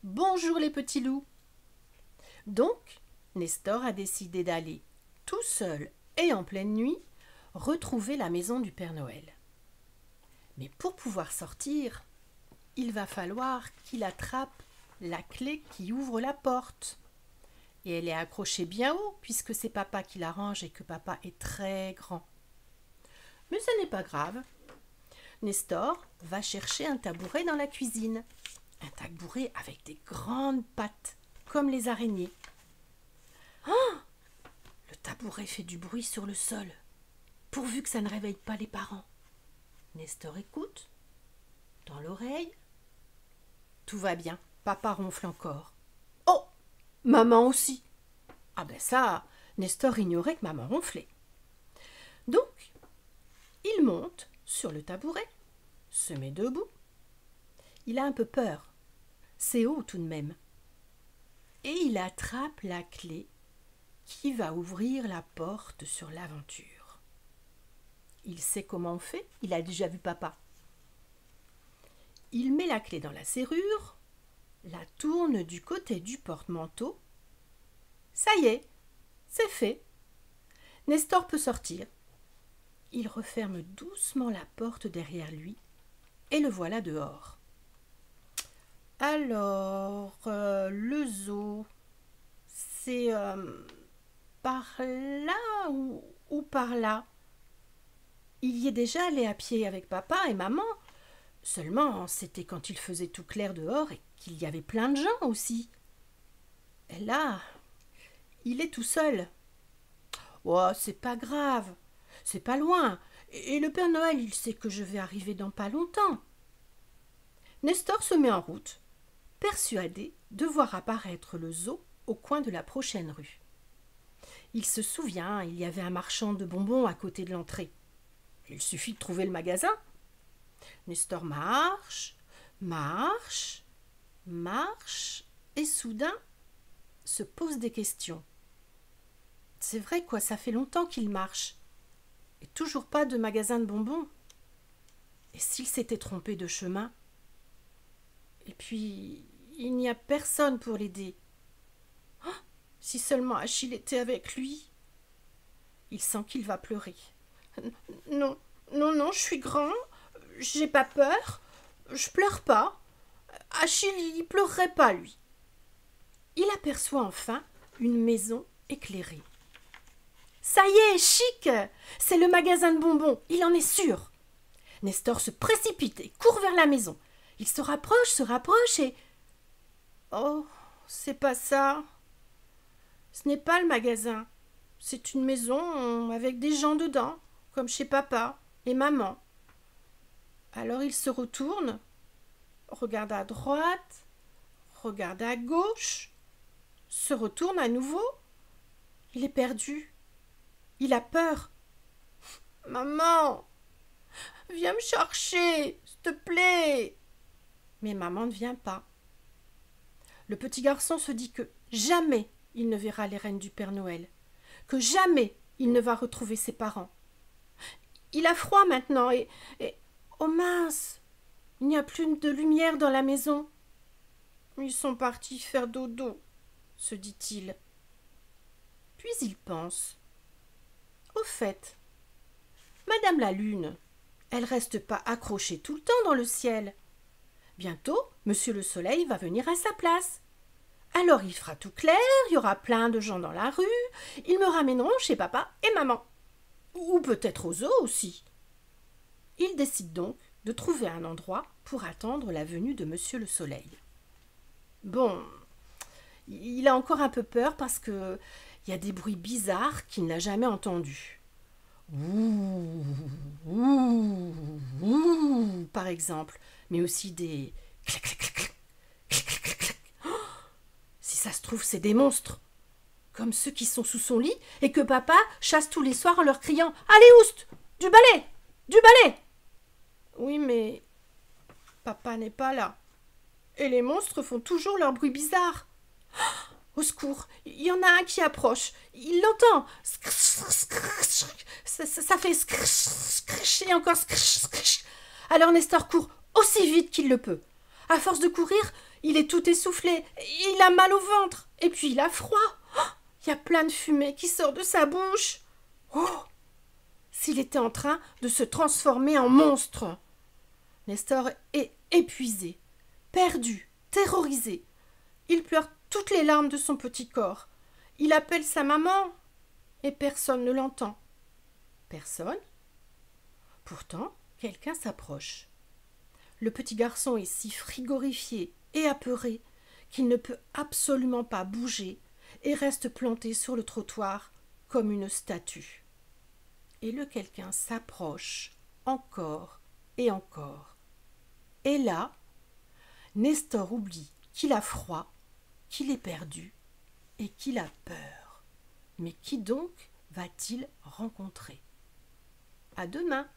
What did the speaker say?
Bonjour les petits loups. Donc, Nestor a décidé d'aller, tout seul et en pleine nuit, retrouver la maison du Père Noël. Mais pour pouvoir sortir, il va falloir qu'il attrape la clé qui ouvre la porte. Et elle est accrochée bien haut, puisque c'est papa qui l'arrange et que papa est très grand. Mais ce n'est pas grave. Nestor va chercher un tabouret dans la cuisine. Un tabouret avec des grandes pattes, comme les araignées. Ah! Le tabouret fait du bruit sur le sol, pourvu que ça ne réveille pas les parents. Nestor écoute, dans l'oreille. Tout va bien, papa ronfle encore. Oh! Maman aussi. Ah ben ça, Nestor ignorait que maman ronflait. Donc, il monte sur le tabouret, se met debout. Il a un peu peur. C'est haut tout de même. Et il attrape la clé qui va ouvrir la porte sur l'aventure. Il sait comment on fait, il a déjà vu papa. Il met la clé dans la serrure, la tourne du côté du porte-manteau. Ça y est, c'est fait. Nestor peut sortir. Il referme doucement la porte derrière lui et le voilà dehors. Alors, le zoo, c'est par là ou par là? Il y est déjà allé à pied avec papa et maman. Seulement, c'était quand il faisait tout clair dehors et qu'il y avait plein de gens aussi. Et là, il est tout seul. Oh, c'est pas grave, c'est pas loin. Et le Père Noël, il sait que je vais arriver dans pas longtemps. Nestor se met en route, persuadé de voir apparaître le zoo au coin de la prochaine rue. Il se souvient, il y avait un marchand de bonbons à côté de l'entrée. Il suffit de trouver le magasin. Nestor marche, et soudain se pose des questions. C'est vrai quoi, ça fait longtemps qu'il marche. Et toujours pas de magasin de bonbons. Et s'il s'était trompé de chemin? Et puis, il n'y a personne pour l'aider. Oh, si seulement Achille était avec lui. Il sent qu'il va pleurer. Non, je suis grand, j'ai pas peur, je pleure pas. Achille, il pleurerait pas, lui. Il aperçoit enfin une maison éclairée. Ça y est, chic! C'est le magasin de bonbons, il en est sûr. Nestor se précipite et court vers la maison. Il se rapproche et... Oh, c'est pas ça. Ce n'est pas le magasin. C'est une maison avec des gens dedans, comme chez papa et maman. Alors il se retourne, regarde à droite, regarde à gauche, se retourne à nouveau. Il est perdu. Il a peur. Maman, viens me chercher, s'il te plaît. Mais maman ne vient pas. Le petit garçon se dit que jamais il ne verra les reines du Père Noël, que jamais il ne va retrouver ses parents. Il a froid maintenant et oh mince, il n'y a plus de lumière dans la maison. Ils sont partis faire dodo, se dit-il. Puis il pense. Au fait, Madame la Lune, elle reste pas accrochée tout le temps dans le ciel. Bientôt, Monsieur le Soleil va venir à sa place. Alors il fera tout clair, il y aura plein de gens dans la rue, ils me ramèneront chez papa et maman. Ou peut-être au zoo aussi. Il décide donc de trouver un endroit pour attendre la venue de Monsieur le Soleil. Bon, il a encore un peu peur parce que il y a des bruits bizarres qu'il n'a jamais entendus. Ouh, ouh, ouh, par exemple, mais aussi des clac, clac, clac, clac, clac, clac, clac. Oh, si ça se trouve, c'est des monstres, comme ceux qui sont sous son lit et que papa chasse tous les soirs en leur criant « Allez, oust, du balai, du balai !» Oui, mais papa n'est pas là. Et les monstres font toujours leur bruit bizarre. Au secours, il y en a un qui approche. Il l'entend. Ça fait et encore. Alors Nestor court aussi vite qu'il le peut. À force de courir, il est tout essoufflé, il a mal au ventre, et puis il a froid. Il y a plein de fumée qui sort de sa bouche. Oh, s'il était en train de se transformer en monstre. Nestor est épuisé, perdu, terrorisé. Il pleure toutes les larmes de son petit corps. Il appelle sa maman, et personne ne l'entend. Personne? Pourtant, quelqu'un s'approche. Le petit garçon est si frigorifié et apeuré qu'il ne peut absolument pas bouger et reste planté sur le trottoir comme une statue. Et le quelqu'un s'approche encore et encore. Et là, Nestor oublie qu'il a froid, qu'il est perdu et qu'il a peur. Mais qui donc va-t-il rencontrer? À demain!